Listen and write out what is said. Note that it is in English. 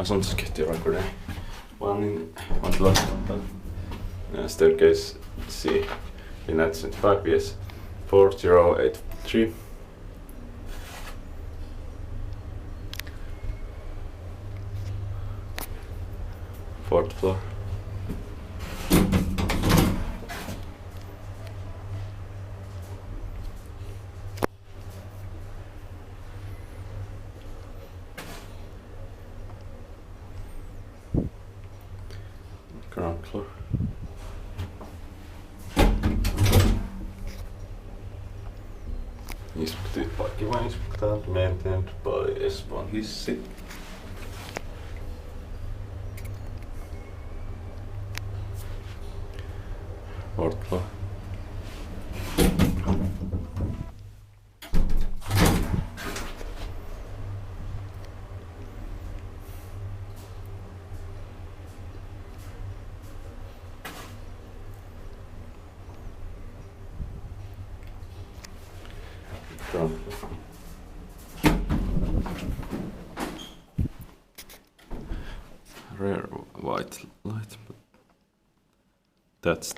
Sånt ska jag göra. One floor. Staircase C. United 75 yes. 4083. Fourth floor. Ground floor. Inspected parking inspected, maintained by S1 hissi. Fourth floor. Ground floor. Rare white light, but that's